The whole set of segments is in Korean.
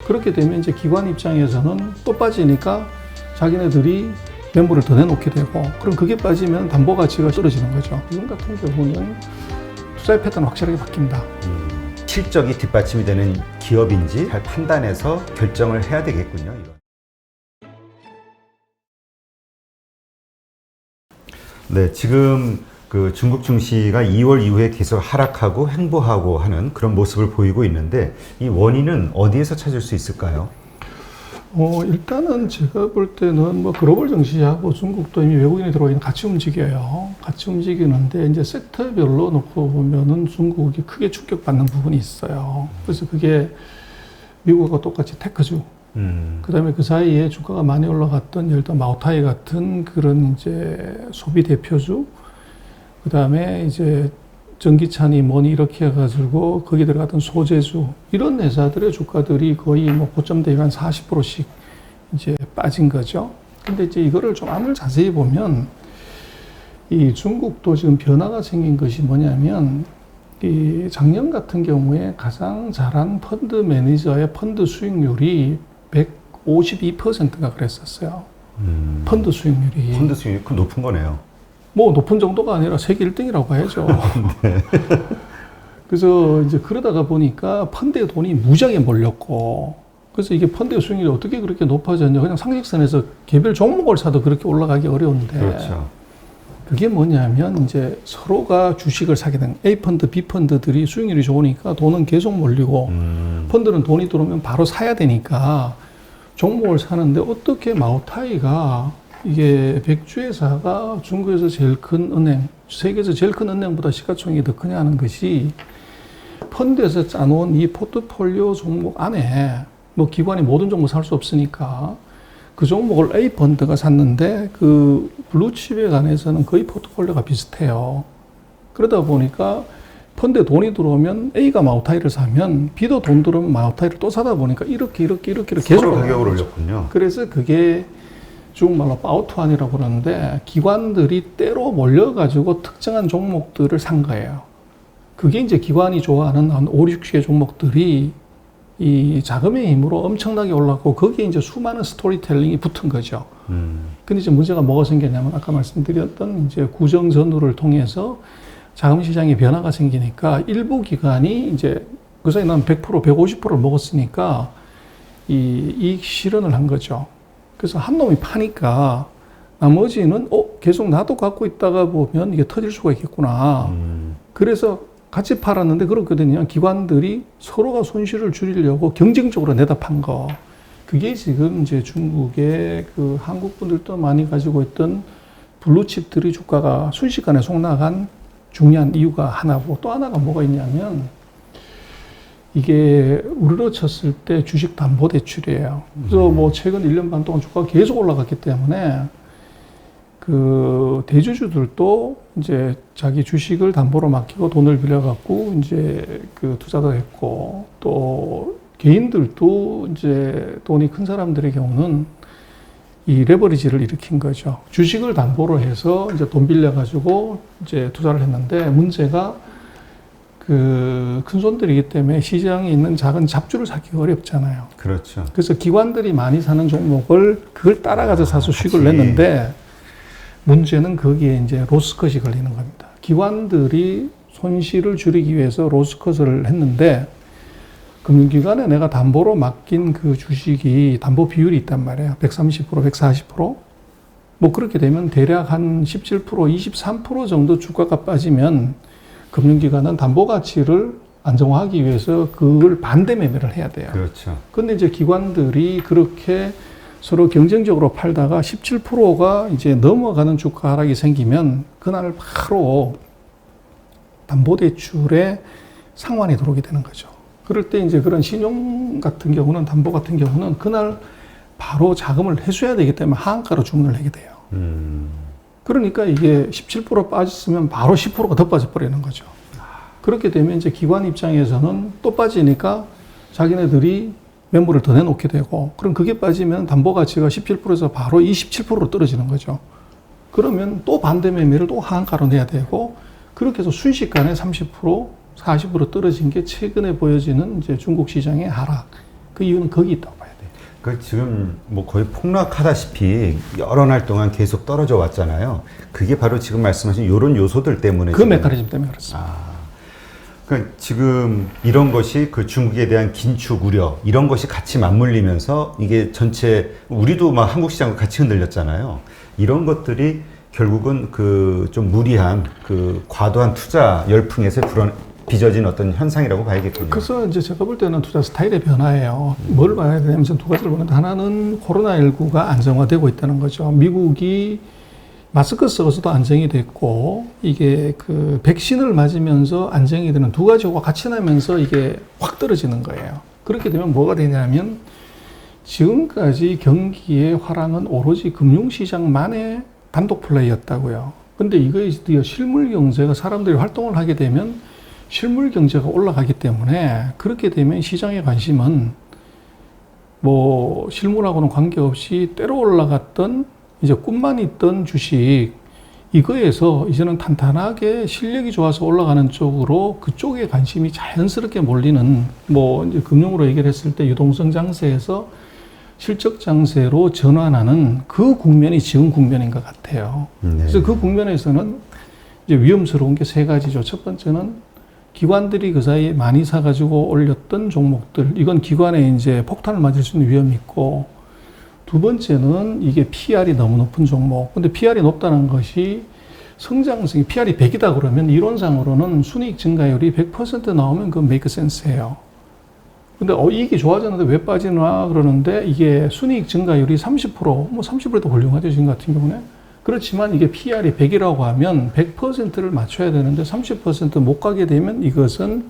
그렇게 되면 이제 기관 입장에서는 또 빠지니까 자기네들이 매물을 더 내놓게 되고, 그럼 그게 빠지면 담보 가치가 떨어지는 거죠. 지금 같은 경우는 투자의 패턴은 확실하게 바뀝니다. 실적이 뒷받침이 되는 기업인지 잘 판단해서 결정을 해야 되겠군요. 네, 지금 그 중국 증시가 2월 이후에 계속 하락하고 횡보하고 하는 그런 모습을 보이고 있는데, 이 원인은 어디에서 찾을 수 있을까요? 일단은 제가 볼 때는 뭐 글로벌 증시하고 중국도 이미 외국인이 들어와 있는 같이 움직여요. 같이 움직이는데 이제 섹터별로 놓고 보면은 중국이 크게 충격받는 부분이 있어요. 그래서 그게 미국과 똑같이 테크주. 그다음에 그 사이에 주가가 많이 올라갔던 예를 들어 마오타이 같은 그런 이제 소비 대표주. 그다음에 이제 전기차니 뭐니 이렇게 해가지고 거기 들어갔던 소재주, 이런 회사들의 주가들이 거의 뭐 고점 대비 한 40%씩 이제 빠진 거죠. 근데 이제 이거를 좀 안을 자세히 보면 이 중국도 지금 변화가 생긴 것이 뭐냐면, 이 작년 같은 경우에 가장 잘한 펀드 매니저의 펀드 수익률이 152%가 그랬었어요. 펀드 수익률이. 펀드 수익률이 그 높은 거네요. 뭐 높은 정도가 아니라 세계 1등이라고 봐야죠. 네. 그래서 이제 그러다가 보니까 펀드에 돈이 무지하게 몰렸고, 그래서 이게 펀드의 수익률이 어떻게 그렇게 높아졌냐, 그냥 상식선에서 개별 종목을 사도 그렇게 올라가기 어려운데. 그렇죠. 그게 뭐냐면 이제 서로가 주식을 사게 된 A 펀드, B 펀드들이 수익률이 좋으니까 돈은 계속 몰리고, 펀드는 돈이 들어오면 바로 사야 되니까 종목을 사는데, 어떻게 마오타이가 이게 백주회사가 중국에서 제일 큰 은행, 세계에서 제일 큰 은행보다 시가총액이 더 크냐는 것이, 펀드에서 짜놓은 이 포트폴리오 종목 안에 뭐 기관이 모든 종목 살 수 없으니까 그 종목을 A 펀드가 샀는데 그 블루칩에 관해서는 거의 포트폴리오가 비슷해요. 그러다 보니까 펀드에 돈이 들어오면 A가 마오타이를 사면 B도 돈 들어오면 마오타이를 또 사다 보니까 이렇게 계속 가격을 올렸군요. 그래서 그게 중국말로 바오투안이라고 그러는데, 기관들이 때로 몰려가지고 특정한 종목들을 산 거예요. 그게 이제 기관이 좋아하는 한 5, 60개 종목들이 이 자금의 힘으로 엄청나게 올랐고, 거기에 이제 수많은 스토리텔링이 붙은 거죠. 근데 이제 문제가 뭐가 생겼냐면, 아까 말씀드렸던 이제 구정 전후를 통해서 자금 시장에 변화가 생기니까 일부 기관이 이제 그 사이 난 100%, 150%를 먹었으니까 이 이익 실현을 한 거죠. 그래서 한 놈이 파니까 나머지는 계속 나도 갖고 있다가 보면 이게 터질 수가 있겠구나. 그래서 같이 팔았는데 그렇거든요. 기관들이 서로가 손실을 줄이려고 경쟁적으로 내다 판 거. 그게 지금 이제 중국의 그 한국 분들도 많이 가지고 있던 블루칩들이 주가가 순식간에 속나간 중요한 이유가 하나고, 또 하나가 뭐가 있냐면, 이게 우리로 쳤을 때 주식 담보 대출이에요. 그래서 뭐 최근 1년 반 동안 주가가 계속 올라갔기 때문에 그 대주주들도 이제 자기 주식을 담보로 맡기고 돈을 빌려갖고 이제 그 투자도 했고, 또 개인들도 이제 돈이 큰 사람들의 경우는 이 레버리지를 일으킨 거죠. 주식을 담보로 해서 이제 돈 빌려가지고 이제 투자를 했는데, 문제가 그 큰 손들이기 때문에 시장에 있는 작은 잡주를 사기가 어렵잖아요. 그렇죠. 그래서 기관들이 많이 사는 종목을 그걸 따라가서 사서 수익을 냈는데, 문제는 거기에 이제 로스컷이 걸리는 겁니다. 기관들이 손실을 줄이기 위해서 로스컷을 했는데, 금융기관에 내가 담보로 맡긴 그 주식이 담보 비율이 있단 말이에요. 130%, 140%. 뭐 그렇게 되면 대략 한 17%, 23% 정도 주가가 빠지면 금융기관은 담보 가치를 안정화하기 위해서 그걸 반대 매매를 해야 돼요. 그렇죠. 근데 이제 기관들이 그렇게 서로 경쟁적으로 팔다가 17%가 이제 넘어가는 주가 하락이 생기면 그날 바로 담보대출에 상환이 들어오게 되는 거죠. 그럴 때 이제 그런 신용 같은 경우는, 담보 같은 경우는 그날 바로 자금을 회수해야 되기 때문에 하한가로 주문을 하게 돼요. 그러니까 이게 17% 빠졌으면 바로 10%가 더 빠져버리는 거죠. 그렇게 되면 이제 기관 입장에서는 또 빠지니까 자기네들이 매물을 더 내놓게 되고, 그럼 그게 빠지면 담보 가치가 17%에서 바로 27%로 떨어지는 거죠. 그러면 또 반대 매매를 또 하한가로 내야 되고, 그렇게 해서 순식간에 30%, 40% 떨어진 게 최근에 보여지는 이제 중국 시장의 하락. 그 이유는 거기 있다고 봐야 돼요. 그 지금 뭐 거의 폭락하다시피 여러 날 동안 계속 떨어져 왔잖아요. 그게 바로 지금 말씀하신 이런 요소들 때문에 그 메커니즘 때문에 그렇습니다. 그러니까 지금 이런 것이 그 중국에 대한 긴축 우려 이런 것이 같이 맞물리면서 이게 전체 우리도 막 한국 시장과 같이 흔들렸잖아요. 이런 것들이 결국은 그 좀 무리한 그 과도한 투자 열풍에서 빚어진 어떤 현상이라고 봐야겠군요. 그래서 이제 제가 볼 때는 투자 스타일의 변화예요. 뭘 봐야 되냐면 저는 두 가지를 보는데 하나는 코로나19가 안정화되고 있다는 거죠. 미국이 마스크 쓰고서도 안정이 됐고 이게 그 백신을 맞으면서 안정이 되는 두 가지가 같이 나면서 이게 확 떨어지는 거예요. 그렇게 되면 뭐가 되냐면 지금까지 경기의 화랑은 오로지 금융시장만의 단독 플레이였다고요. 근데 이거에 드디어 실물 경제가 사람들이 활동을 하게 되면 실물 경제가 올라가기 때문에 그렇게 되면 시장의 관심은 뭐 실물하고는 관계없이 때로 올라갔던 이제 꿈만 있던 주식 이거에서 이제는 탄탄하게 실력이 좋아서 올라가는 쪽으로 그쪽에 관심이 자연스럽게 몰리는 뭐 이제 금융으로 얘기를 했을 때 유동성 장세에서 실적 장세로 전환하는 그 국면이 지금 국면인 것 같아요. 그래서 그 국면에서는 이제 위험스러운 게 세 가지죠. 첫 번째는 기관들이 그 사이에 많이 사가지고 올렸던 종목들 이건 기관에 이제 폭탄을 맞을 수 있는 위험이 있고 두 번째는 이게 PR이 너무 높은 종목. 근데 PR이 높다는 것이 성장성이 PR이 100이다 그러면 이론상으로는 순이익 증가율이 100% 나오면 그건 메이크 센스예요. 근데 이익이 좋아졌는데 왜 빠지나 그러는데 이게 순이익 증가율이 30%, 뭐 30%도 훌륭하죠 지금 같은 경우는. 그렇지만 이게 PR이 100이라고 하면 100%를 맞춰야 되는데 30%못 가게 되면 이것은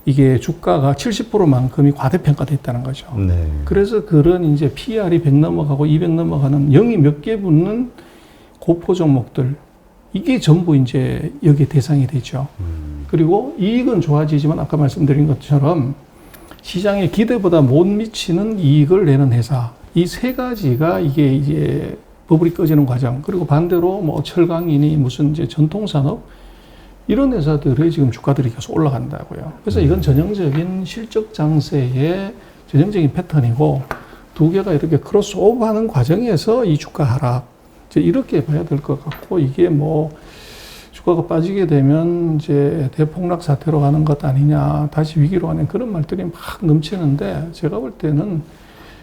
이게 주가가 70%만큼이 과대평가되어 있다는 거죠. 네. 그래서 그런 이제 PR이 100 넘어가고 200 넘어가는 0이 몇 개 붙는 고포 종목들 이게 전부 이제 여기 대상이 되죠. 그리고 이익은 좋아지지만 아까 말씀드린 것처럼 시장의 기대보다 못 미치는 이익을 내는 회사 이 세 가지가 이게 이제 버블이 꺼지는 과정 그리고 반대로 뭐 철강이니 무슨 이제 전통산업 이런 회사들의 지금 주가들이 계속 올라간다고요. 그래서 이건 전형적인 실적 장세의 전형적인 패턴이고 두 개가 이렇게 크로스오버하는 과정에서 이 주가 하락 이제 이렇게 봐야 될 것 같고 이게 뭐 주가가 빠지게 되면 이제 대폭락 사태로 가는 것 아니냐 다시 위기로 가는 그런 말들이 막 넘치는데 제가 볼 때는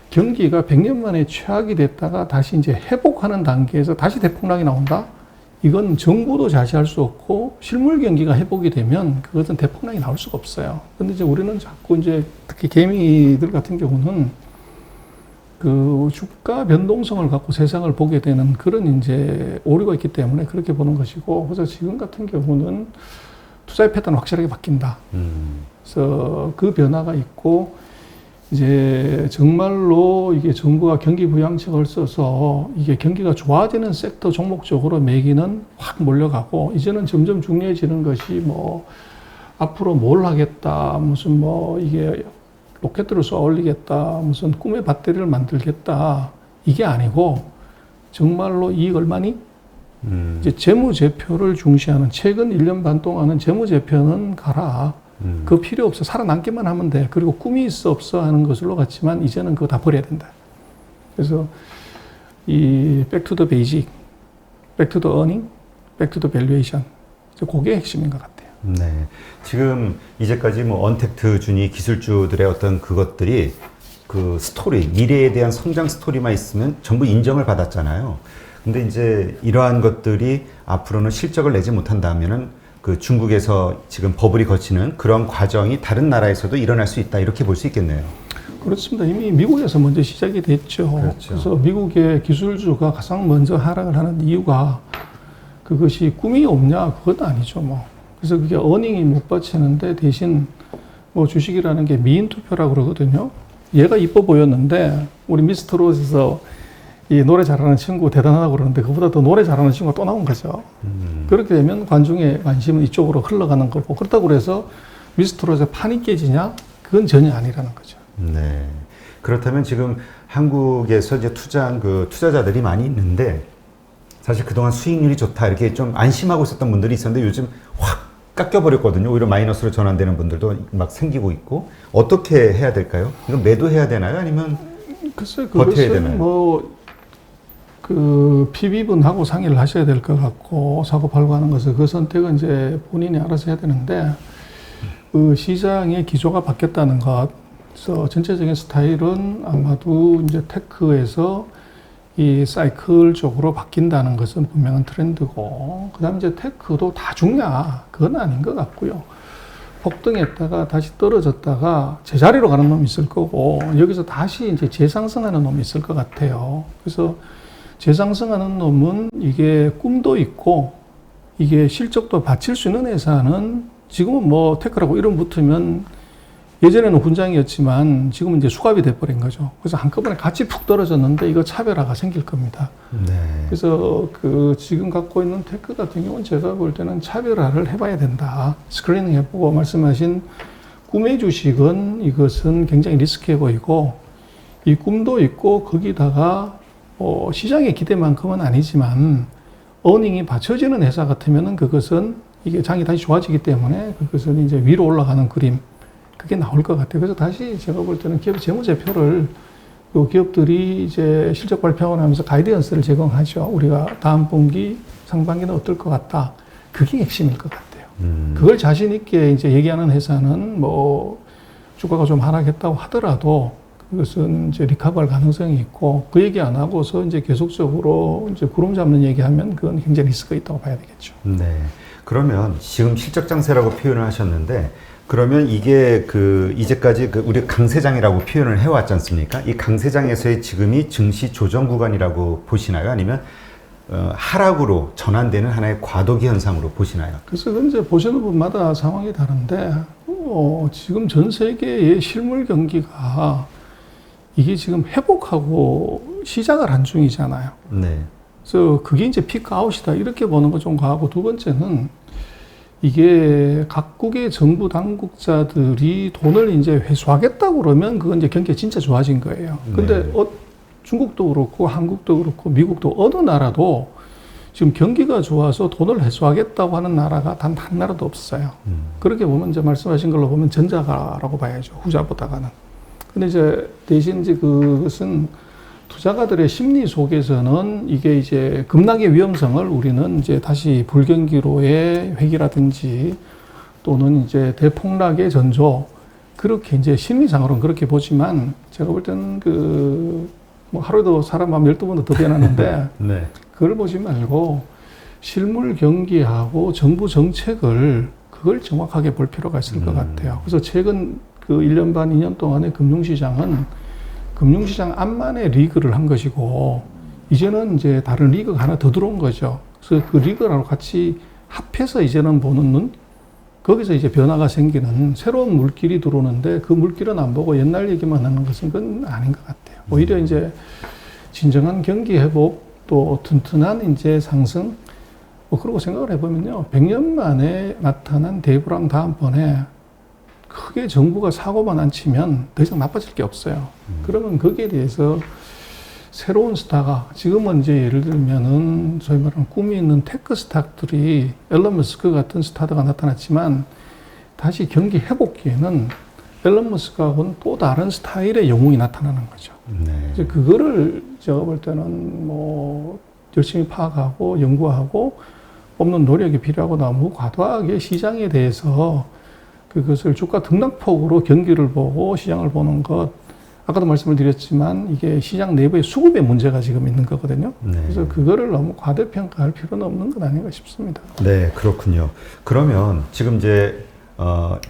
경기가 100년 만에 최악이 됐다가 다시 이제 회복하는 단계에서 다시 대폭락이 나온다? 이건 정부도 자시할 수 없고 실물 경기가 회복이 되면 그것은 대폭락이 나올 수가 없어요. 근데 이제 우리는 자꾸 이제 특히 개미들 같은 경우는 그 주가 변동성을 갖고 세상을 보게 되는 그런 이제 오류가 있기 때문에 그렇게 보는 것이고 그래서 지금 같은 경우는 투자의 패턴이 확실하게 바뀐다. 그래서 그 변화가 있고 이제 정말로 이게 정부가 경기 부양책을 써서 이게 경기가 좋아지는 섹터 종목적으로 매기는 확 몰려가고 이제는 점점 중요해지는 것이 뭐 앞으로 뭘 하겠다 무슨 뭐 이게 로켓을 쏘아 올리겠다 무슨 꿈의 배터리를 만들겠다 이게 아니고 정말로 이익 얼마니? 이제 재무제표를 중시하는 최근 1년 반 동안은 재무제표는 가라. 그거 필요 없어. 살아남기만 하면 돼. 그리고 꿈이 있어 없어 하는 것으로 갔지만 이제는 그거 다 버려야 된다. 그래서 이 back to the basic, back to the earning, back to the valuation. 그게 핵심인 것 같아요. 네. 지금 이제까지 뭐 언택트 준이 기술주들의 어떤 그것들이 그 스토리, 미래에 대한 성장 스토리만 있으면 전부 인정을 받았잖아요. 근데 이제 이러한 것들이 앞으로는 실적을 내지 못한다면은 그 중국에서 지금 버블이 거치는 그런 과정이 다른 나라에서도 일어날 수 있다 이렇게 볼 수 있겠네요. 그렇습니다. 이미 미국에서 먼저 시작이 됐죠. 그렇죠. 그래서 미국의 기술주가 가장 먼저 하락을 하는 이유가 그것이 꿈이 없냐 그건 아니죠. 뭐 그래서 그게 어닝이 못 받치는데 대신 뭐 주식이라는 게 미인 투표라고 그러거든요. 얘가 이뻐 보였는데 우리 미스터롯에서 이 노래 잘하는 친구 대단하다고 그러는데 그보다 더 노래 잘하는 친구가 또 나온 거죠. 그렇게 되면 관중의 관심은 이쪽으로 흘러가는 거고 그렇다고 그래서 미스터롯의 판이 깨지냐? 그건 전혀 아니라는 거죠. 네. 그렇다면 지금 한국에서 이제 투자한 그 투자자들이 많이 있는데 사실 그동안 수익률이 좋다 이렇게 좀 안심하고 있었던 분들이 있었는데 요즘 확 깎여버렸거든요. 오히려 마이너스로 전환되는 분들도 막 생기고 있고 어떻게 해야 될까요? 이건 매도해야 되나요? 아니면 글쎄 버텨야 그것은 되나요? 뭐 그 PB분하고 상의를 하셔야 될 것 같고 사고 팔고 하는 것은 그 선택은 이제 본인이 알아서 해야 되는데 그 시장의 기조가 바뀌었다는 것, 그래서 전체적인 스타일은 아마도 이제 테크에서 이 사이클 쪽으로 바뀐다는 것은 분명한 트렌드고, 그 다음에 이제 테크도 다 죽냐? 그건 아닌 것 같고요. 폭등했다가 다시 떨어졌다가 제자리로 가는 놈이 있을 거고, 여기서 다시 이제 재상승하는 놈이 있을 것 같아요. 그래서 재상승하는 놈은 이게 꿈도 있고, 이게 실적도 받칠 수 있는 회사는 지금은 뭐 테크라고 이름 붙으면 예전에는 훈장이었지만 지금은 이제 수갑이 돼버린 거죠. 그래서 한꺼번에 같이 푹 떨어졌는데 이거 차별화가 생길 겁니다. 네. 그래서 그 지금 갖고 있는 테크 같은 경우는 제가 볼 때는 차별화를 해봐야 된다. 스크리닝 해보고 말씀하신 꿈의 주식은 이것은 굉장히 리스크해 보이고 이 꿈도 있고 거기다가 시장의 기대만큼은 아니지만 어닝이 받쳐지는 회사 같으면은 그것은 이게 장이 다시 좋아지기 때문에 그것은 이제 위로 올라가는 그림 그게 나올 것 같아요. 그래서 다시 제가 볼 때는 기업 재무제표를 그 기업들이 이제 실적 발표하고 나면서 가이드언스를 제공하죠. 우리가 다음 분기, 상반기는 어떨 것 같다. 그게 핵심일 것 같아요. 그걸 자신 있게 이제 얘기하는 회사는 뭐 주가가 좀 하락했다고 하더라도 그것은 이제 리커버할 가능성이 있고 그 얘기 안 하고서 이제 계속적으로 이제 구름 잡는 얘기하면 그건 굉장히 리스크가 있다고 봐야 되겠죠. 네. 그러면 지금 실적 장세라고 표현을 하셨는데 그러면 이게 그 이제까지 그 우리 강세장이라고 표현을 해왔지 않습니까? 이 강세장에서의 지금이 증시 조정 구간이라고 보시나요? 아니면 하락으로 전환되는 하나의 과도기 현상으로 보시나요? 그래서 이제 보시는 분마다 상황이 다른데 지금 전 세계의 실물 경기가 이게 지금 회복하고 시작을 한 중이잖아요. 네. 그래서 그게 이제 피크아웃이다 이렇게 보는 거 좀 가고 두 번째는 이게 각국의 정부 당국자들이 돈을 이제 회수하겠다고 그러면 그건 이제 경기가 진짜 좋아진 거예요. 근데 네. 중국도 그렇고 한국도 그렇고 미국도 어느 나라도 지금 경기가 좋아서 돈을 회수하겠다고 하는 나라가 단 한 나라도 없어요. 그렇게 보면 이제 말씀하신 걸로 보면 전자가라고 봐야죠. 후자보다가는. 근데 이제 대신 이제 그것은 투자가들의 심리 속에서는 이게 이제 급락의 위험성을 우리는 이제 다시 불경기로의 회귀라든지 또는 이제 대폭락의 전조 그렇게 이제 심리상으로는 그렇게 보지만 제가 볼 때는 뭐 하루에도 사람 마음 12번도 더 변하는데 네. 그걸 보지 말고 실물 경기하고 정부 정책을 그걸 정확하게 볼 필요가 있을 것 같아요. 그래서 최근 그 1년 반, 2년 동안의 금융시장은 금융시장 안만의 리그를 한 것이고 이제는 이제 다른 리그가 하나 더 들어온 거죠. 그래서 그 리그랑 같이 합해서 이제는 보는 눈 거기서 이제 변화가 생기는 새로운 물길이 들어오는데 그 물길은 안 보고 옛날 얘기만 하는 것은 그건 아닌 것 같아요. 오히려 이제 진정한 경기 회복 또 튼튼한 이제 상승 그러고 생각을 해보면요. 100년 만에 나타난 대불황 다음번에 크게 정부가 사고만 안 치면 더 이상 나빠질 게 없어요. 그러면 거기에 대해서 새로운 스타가 지금은 이제 예를 들면은 소위 말하는 꿈이 있는 테크 스타들이 앨런 머스크 같은 스타드가 나타났지만 다시 경기 회복기에는 앨런 머스크하고는 또 다른 스타일의 영웅이 나타나는 거죠. 네. 이제 그거를 제가 볼 때는 뭐 열심히 파악하고 연구하고 뽑는 노력이 필요하고 너무 과도하게 시장에 대해서 그것을 주가 등락폭으로 경기를 보고 시장을 보는 것 아까도 말씀을 드렸지만 이게 시장 내부의 수급의 문제가 지금 있는 거거든요. 네. 그래서 그거를 너무 과대평가할 필요는 없는 것 아닌가 싶습니다. 네, 그렇군요. 그러면 지금 이제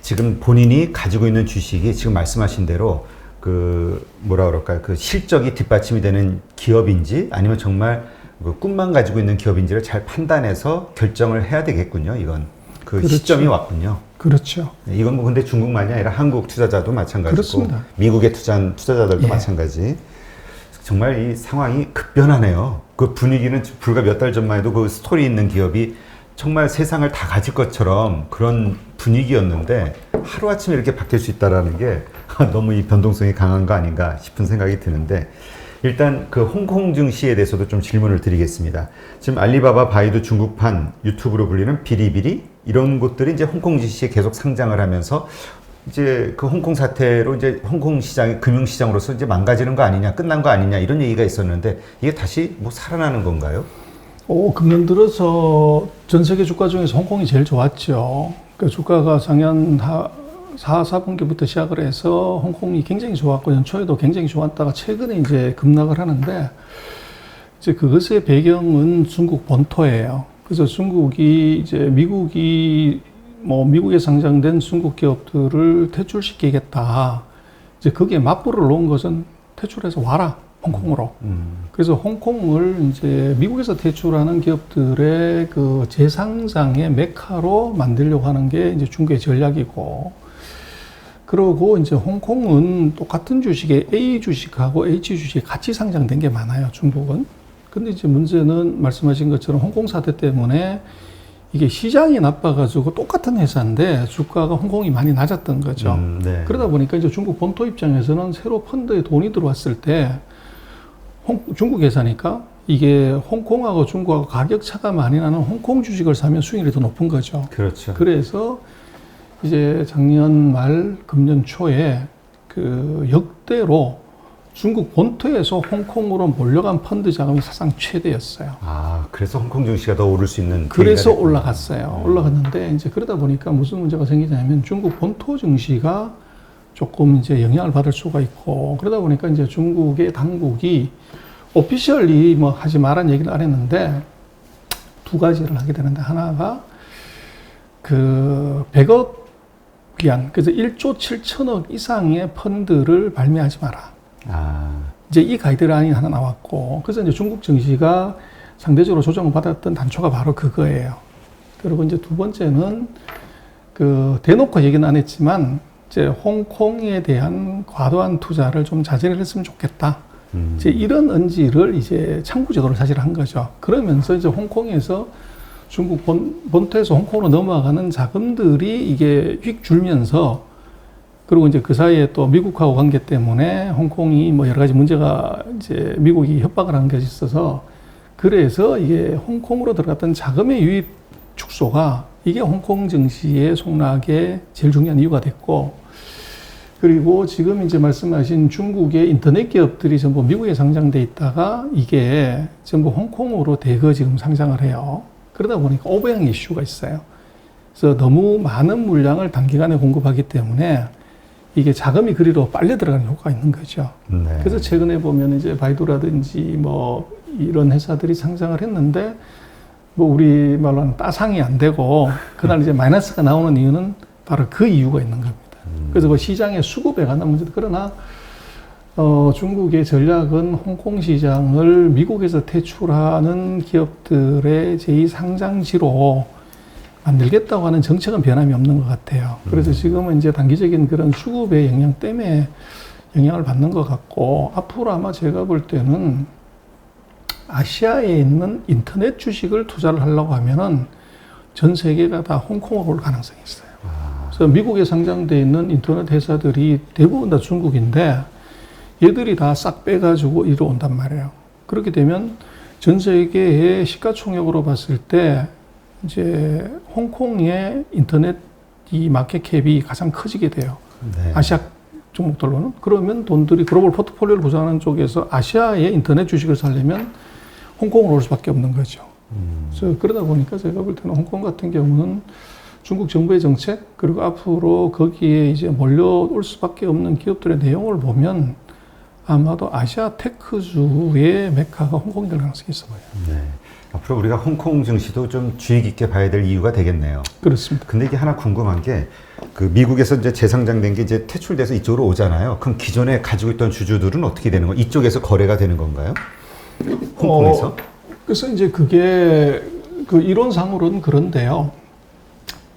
지금 본인이 가지고 있는 주식이 지금 말씀하신 대로 그 뭐라 그럴까요? 그 실적이 뒷받침이 되는 기업인지 아니면 정말 그 꿈만 가지고 있는 기업인지를 잘 판단해서 결정을 해야 되겠군요. 이건 그 그렇죠. 시점이 왔군요. 그렇죠. 네, 이건 뭐 근데 중국만이 아니라 한국 투자자도 마찬가지고 그렇습니다. 미국에 투자한 투자자들도 예. 마찬가지. 정말 이 상황이 급변하네요. 그 분위기는 불과 몇 달 전만 해도 그 스토리 있는 기업이 정말 세상을 다 가질 것처럼 그런 분위기였는데 하루아침에 이렇게 바뀔 수 있다는 게 너무 이 변동성이 강한 거 아닌가 싶은 생각이 드는데 일단 그 홍콩 증시에 대해서도 좀 질문을 드리겠습니다. 지금 알리바바, 바이두, 중국판, 유튜브로 불리는 비리비리 이런 곳들이 이제 홍콩 증시에 계속 상장을 하면서 이제 그 홍콩 사태로 이제 홍콩 시장이 금융시장으로서 이제 망가지는 거 아니냐, 끝난 거 아니냐 이런 얘기가 있었는데 이게 다시 뭐 살아나는 건가요? 금년 들어서 전 세계 주가 중에서 홍콩이 제일 좋았죠. 그 주가가 작년 4분기부터 시작을 해서 홍콩이 굉장히 좋았고 연초에도 굉장히 좋았다가 최근에 이제 급락을 하는데 이제 그것의 배경은 중국 본토예요. 그래서 중국이 이제 미국에 상장된 중국 기업들을 퇴출시키겠다. 이제 거기에 맞불을 놓은 것은 퇴출해서 와라. 홍콩으로. 그래서 홍콩을 이제 미국에서 퇴출하는 기업들의 그 재상장의 메카로 만들려고 하는 게 이제 중국의 전략이고, 그러고 이제 홍콩은 똑같은 주식에 A 주식하고 H 주식이 같이 상장된 게 많아요, 중국은. 근데 이제 문제는 말씀하신 것처럼 홍콩 사태 때문에 이게 시장이 나빠가지고 똑같은 회사인데 주가가 홍콩이 많이 낮았던 거죠. 네. 그러다 보니까 이제 중국 본토 입장에서는 새로 펀드에 돈이 들어왔을 때 중국 회사니까 이게 홍콩하고 중국하고 가격 차가 많이 나는 홍콩 주식을 사면 수익률이 더 높은 거죠. 그렇죠. 그래서 이제 작년 말 금년 초에 그 역대로 중국 본토에서 홍콩으로 몰려간 펀드 자금이 사상 최대였어요. 아, 그래서 홍콩 증시가 더 오를 수 있는 그래서 계기가 올라갔어요. 올라갔는데 이제 그러다 보니까 무슨 문제가 생기냐면 중국 본토 증시가 조금 이제 영향을 받을 수가 있고, 그러다 보니까 이제 중국의 당국이 오피셜리 뭐 하지 말란 얘기를 안 했는데 두 가지를 하게 되는데, 하나가 그 100억 위안, 그래서 1조 7천억 이상의 펀드를 발매하지 마라. 이제 이 가이드라인이 하나 나왔고, 그래서 이제 중국 증시가 상대적으로 조정을 받았던 단초가 바로 그거예요. 그리고 이제 두 번째는 그 대놓고 얘기는 안 했지만 이제 홍콩에 대한 과도한 투자를 좀 자제를 했으면 좋겠다. 이제 이런 언지를 이제 창구 제도를 사실 한 거죠. 그러면서 이제 홍콩에서 중국 본토에서 홍콩으로 넘어가는 자금들이 이게 휙 줄면서, 그리고 이제 그 사이에 또 미국하고 관계 때문에 홍콩이 뭐 여러 가지 문제가 이제 미국이 협박을 한 게 있어서, 그래서 이게 홍콩으로 들어갔던 자금의 유입 축소가 이게 홍콩 증시의 속락의 제일 중요한 이유가 됐고, 그리고 지금 이제 말씀하신 중국의 인터넷 기업들이 전부 미국에 상장돼 있다가 이게 전부 홍콩으로 대거 지금 상장을 해요. 그러다 보니까 오버행 이슈가 있어요. 그래서 너무 많은 물량을 단기간에 공급하기 때문에 이게 자금이 그리로 빨려 들어가는 효과가 있는 거죠. 네. 그래서 최근에 보면 이제 바이두라든지 뭐 이런 회사들이 상장을 했는데 뭐 우리 말로 하는 따상이 안 되고 그날 이제 마이너스가 나오는 이유는 바로 그 이유가 있는 겁니다. 그래서 뭐 시장의 수급에 관한 문제도, 그러나 중국의 전략은 홍콩 시장을 미국에서 퇴출하는 기업들의 제2상장지로 만들겠다고 하는 정책은 변함이 없는 것 같아요. 그래서 지금은 이제 단기적인 그런 수급의 영향 때문에 영향을 받는 것 같고, 앞으로 아마 제가 볼 때는 아시아에 있는 인터넷 주식을 투자를 하려고 하면은 전 세계가 다 홍콩으로 올 가능성이 있어요. 그래서 미국에 상장되어 있는 인터넷 회사들이 대부분 다 중국인데 얘들이 다 싹 빼가지고 이리 온단 말이에요. 그렇게 되면 전 세계의 시가총액으로 봤을 때 이제 홍콩의 인터넷 이 마켓캡이 가장 커지게 돼요. 네. 아시아 종목들로는. 그러면 돈들이 글로벌 포트폴리오를 구성하는 쪽에서 아시아의 인터넷 주식을 사려면 홍콩으로 올 수밖에 없는 거죠. 그래서 그러다 보니까 제가 볼 때는 홍콩 같은 경우는 중국 정부의 정책, 그리고 앞으로 거기에 이제 몰려올 수밖에 없는 기업들의 내용을 보면 아마도 아시아 테크주의 메카가 홍콩이 될 가능성이 있어 보여요. 네. 앞으로 우리가 홍콩 증시도 좀 주의 깊게 봐야 될 이유가 되겠네요. 그렇습니다. 근데 이게 하나 궁금한 게, 그 미국에서 이제 재상장된 게 이제 퇴출돼서 이쪽으로 오잖아요. 그럼 기존에 가지고 있던 주주들은 어떻게 되는 거예요? 이쪽에서 거래가 되는 건가요? 홍콩에서? 그래서 이제 그게 그 이론상으로는 그런데요.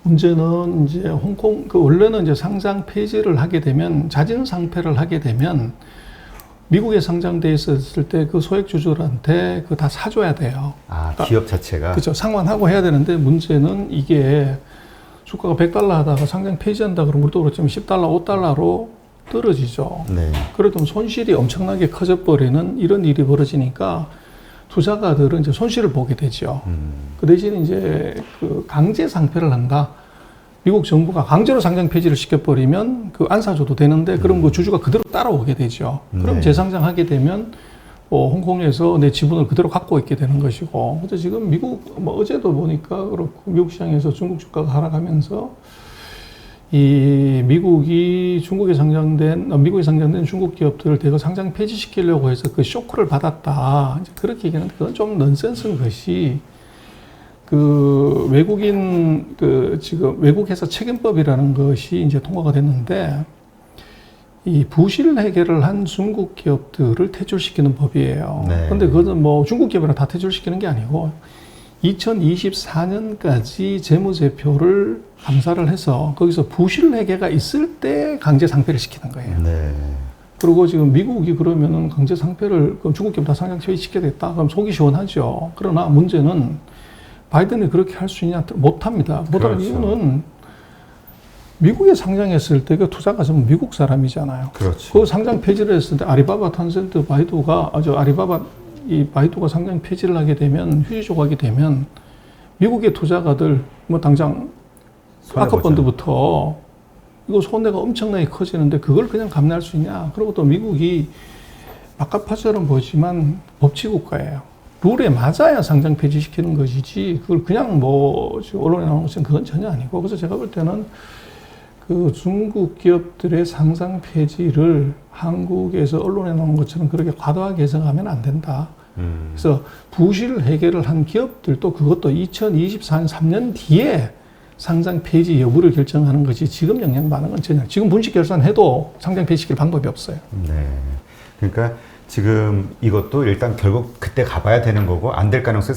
문제는 이제 홍콩, 그 원래는 이제 상장 폐지를 하게 되면, 자진 상폐를 하게 되면 미국에 상장돼 있었을 때 그 소액 주주들한테 그거 다 사줘야 돼요. 아, 기업 자체가? 그렇죠. 상환하고 해야 되는데, 문제는 이게 주가가 $100 하다가 상장 폐지한다 그러면 우리도 그렇지만 $10, $5로 떨어지죠. 네. 그래도 손실이 엄청나게 커져버리는 이런 일이 벌어지니까 투자가들은 이제 손실을 보게 되죠. 그 대신 이제 그 강제 상폐를 한다. 미국 정부가 강제로 상장 폐지를 시켜버리면 그 안 사줘도 되는데 그럼 그 주주가 그대로 따라오게 되죠. 그럼 네. 재상장하게 되면 홍콩에서 내 지분을 그대로 갖고 있게 되는 것이고. 그래서 지금 미국 뭐 어제도 보니까 그렇고 미국 시장에서 중국 주가가 하락하면서 이 미국에 상장된 중국 기업들을 대거 상장 폐지시키려고 해서 그 쇼크를 받았다. 이제 그렇게 얘기하는데 그건 좀 넌센스인 것이 그 외국인 지금 외국회사 책임법이라는 것이 이제 통과가 됐는데 이 부실 해결을 한 중국 기업들을 퇴출시키는 법이에요. 네. 그런데 그것은 뭐 중국 기업이랑 다 퇴출시키는 게 아니고 2024년까지 재무제표를 감사를 해서 거기서 부실 회계가 있을 때 강제 상폐를 시키는 거예요. 네. 그리고 지금 미국이 그러면은 강제 상폐를 그럼 중국 기업 다 상장 폐지시켜야겠다. 그럼 속이 시원하죠. 그러나 문제는 바이든이 그렇게 할 수 있냐? 못합니다. 못하는 그렇죠. 이유는 미국에 상장했을 때 그 투자가 전부 미국 사람이잖아요. 그렇죠. 그 상장 폐지를 했을 때 아리바바, 탄센트, 바이두가 바이두가 상장 폐지를 하게 되면 휴지 조각이 되면 미국의 투자가들 뭐 당장 아카펀드부터 이거 손해가 엄청나게 커지는데 그걸 그냥 감내할 수 있냐? 그리고 또 미국이 바깥파처럼 보이지만 법치국가예요. 룰에 맞아야 상장 폐지시키는 것이지 그걸 그냥 뭐 지금 언론에 나오는 것은 그건 전혀 아니고. 그래서 제가 볼 때는 그 중국 기업들의 상장 폐지를 한국에서 언론에 나오는 것처럼 그렇게 과도하게 해석하면 안 된다. 그래서 부실 해결을 한 기업들도 그것도 2024년 3년 뒤에 상장 폐지 여부를 결정하는 것이 지금 영향받는 건 전혀 지금 분식 결산해도 상장 폐지시킬 방법이 없어요. 네. 그러니까 지금 이것도 일단 결국 그때 가봐야 되는 거고 안 될 가능성이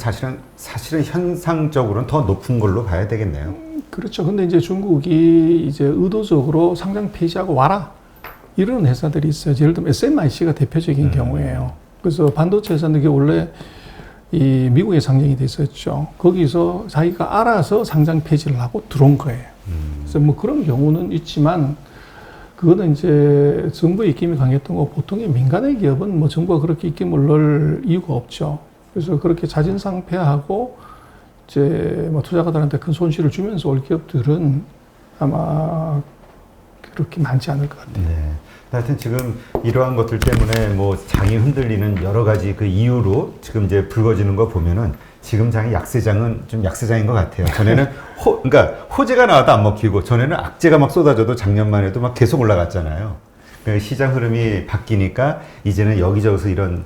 사실은 현상적으로는 더 높은 걸로 봐야 되겠네요. 그렇죠. 근데 이제 중국이 이제 의도적으로 상장 폐지하고 와라 이런 회사들이 있어요. 예를 들면 SMIC가 대표적인 경우예요. 그래서 반도체 회사는 게 원래 이 미국에 상장이 돼 있었죠. 거기서 자기가 알아서 상장 폐지를 하고 들어온 거예요. 그래서 뭐 그런 경우는 있지만 그거는 이제 정부의 입김이 강했던 거 보통의 민간의 기업은 뭐 정부가 그렇게 입김을 넣을 이유가 없죠. 그래서 그렇게 자진상폐하고 이제 뭐 투자가들한테 큰 손실을 주면서 올 기업들은 아마 그렇게 많지 않을 것 같아요. 네. 하여튼 지금 이러한 것들 때문에 뭐 장이 흔들리는 여러 가지 그 이유로 지금 이제 불거지는 거 보면은 지금 장이 약세장은 좀 약세장인 것 같아요. 전에는 그러니까 호재가 나와도 안 먹히고 전에는 악재가 막 쏟아져도 작년만 해도 막 계속 올라갔잖아요. 그 시장 흐름이 바뀌니까 이제는 여기저기서 이런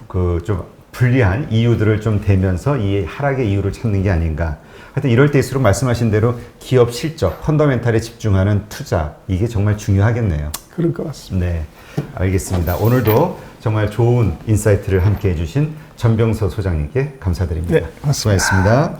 그 좀 불리한 이유들을 좀 대면서 이 하락의 이유를 찾는 게 아닌가. 하여튼 이럴 때일수록 말씀하신 대로 기업 실적, 펀더멘탈에 집중하는 투자 이게 정말 중요하겠네요. 그럴 것 같습니다. 네, 알겠습니다. 오늘도 정말 좋은 인사이트를 함께 해주신 전병서 소장님께 감사드립니다. 네, 맞습니다. 수고하셨습니다.